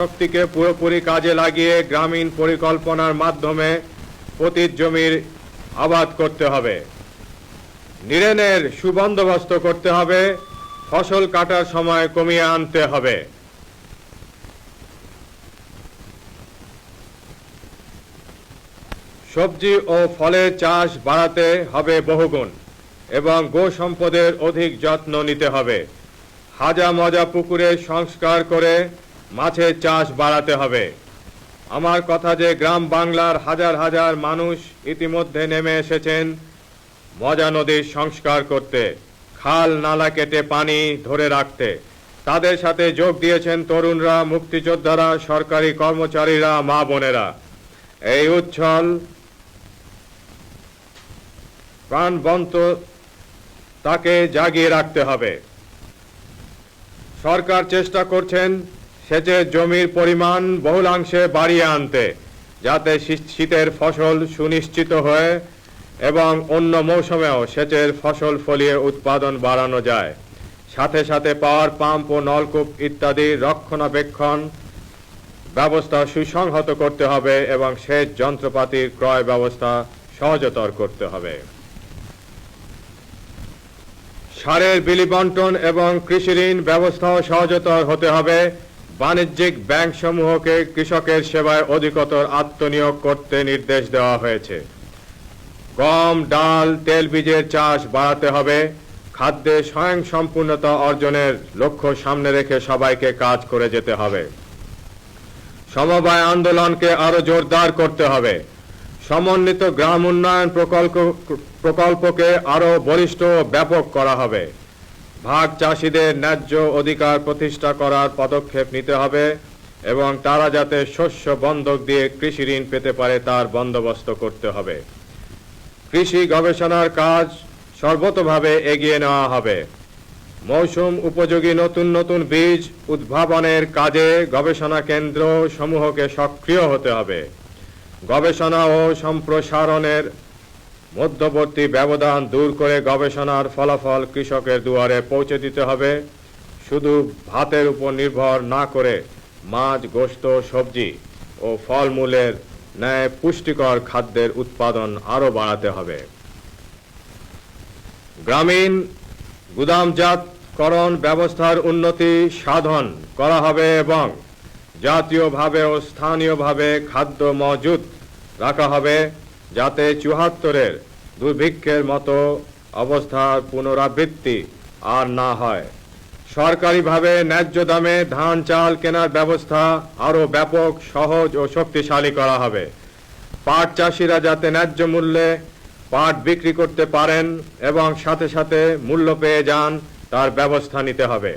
শক্তিকে পুরোপুরি কাজে লাগিয়ে গ্রামীণ পরিকল্পনার মাধ্যমে পতিত জমির আবাদ করতে হবে। নিড়ানের সুবন্দোবস্ত করতে হবে। ফসল কাটার সময় কমিয়ে আনতে হবে। সবজি ও ফলের চাষ বাড়াতে হবে বহুগুণ এবং গো সম্পদের অধিক যত্ন নিতে হবে। হাজা মজা পুকুরের সংস্কার করে মাছের চাষ বাড়াতে হবে। আমার কথা যে গ্রাম বাংলার হাজার হাজার মানুষ ইতিমধ্যে নেমে এসেছেন মজা নদীর সংস্কার করতে, খাল নালা কেটে পানি ধরে রাখতে। তাদের সাথে যোগ দিয়েছেন তরুণরা, মুক্তিযোদ্ধারা, সরকারি কর্মচারীরা, মা বোনেরা। এই উচ্ছল প্রাণবন্ত তাকে জাগিয়ে রাখতে হবে। সরকার চেষ্টা করছেন সেচের জমির পরিমাণ বহুলাংশে বাড়িয়ে আনতে, যাতে শীতের ফসল সুনিশ্চিত হয় এবং অন্য মৌসুমেও সেচের ফসল ফলিয়ে উৎপাদন বাড়ানো যায়। সাথে সাথে পাওয়ার পাম্প ও নলকূপ ইত্যাদি রক্ষণাবেক্ষণ ব্যবস্থা সুসংহত করতে হবে এবং সেচ যন্ত্রপাতির ক্রয় ব্যবস্থা সহজতর করতে হবে। সারের বিলি বন্টন এবং কৃষি ঋণ ব্যবস্থাও সহজতর হতে হবে। বাণিজ্যিক ব্যাংকসমূহকে কৃষকের সেবায় অধিকতর আত্মনিয়োগ করতে নির্দেশ দেওয়া হয়েছে। গম, ডাল, তেলবীজের চাষ বাড়াতে হবে। খাদ্যে স্বয়ংসম্পূর্ণতা অর্জনের লক্ষ্য সামনে রেখে সবাইকে কাজ করে যেতে হবে। সমবায় আন্দোলনকে আরো জোরদার করতে হবে। সমন্বিত গ্রাম উন্নয়ন প্রকল্পকে আরো বলিষ্ঠ ও ব্যাপক করা হবে। ভাগ চাষীদের ন্যায্য অধিকার প্রতিষ্ঠা করার পদক্ষেপ নিতে হবে এবং তারা যাতে শস্য বন্ধক দিয়ে কৃষি ঋণ পেতে পারে তার বন্দোবস্ত করতে হবে। কৃষি গবেষণার কাজ সর্বতোভাবে এগিয়ে নেওয়া হবে। মৌসুম উপযোগী নতুন নতুন বীজ উদ্ভাবনের কাজে গবেষণা কেন্দ্র সমূহকে সক্রিয় হতে হবে। গবেষণা ও সম্প্রসারণের মধ্যবর্তী ব্যবধান দূর করে গবেষণার ফলাফল কৃষকের দুয়ারে পৌঁছে দিতে হবে। শুধু ভাতের উপর নির্ভর না করে মাছ, গোশত, সবজি ও ফলমূলের ন্যায় পুষ্টিকর খাদ্যের উৎপাদন আরো বাড়াতে হবে। গ্রামীণ গুদামজাতকরণ ব্যবস্থার উন্নতি সাধন করা হবে এবং জাতীয়ভাবে ও স্থানীয়ভাবে খাদ্য মজুত রাখা হবে, যাতে ৭৪-এর দুর্ভিক্ষের মতো অবস্থার পুনরাবৃত্তি আর না হয়। সরকারিভাবে ন্যায্য দামে ধান চাল কেনার ব্যবস্থা আরো ব্যাপক, সহজ ও শক্তিশালী করা হবে। পাট চাষিরা যাতে ন্যায্য মূল্যে পাট বিক্রি করতে পারেন এবং সাথে সাথে মূল্য পেয়ে যান তার ব্যবস্থা নিতে হবে।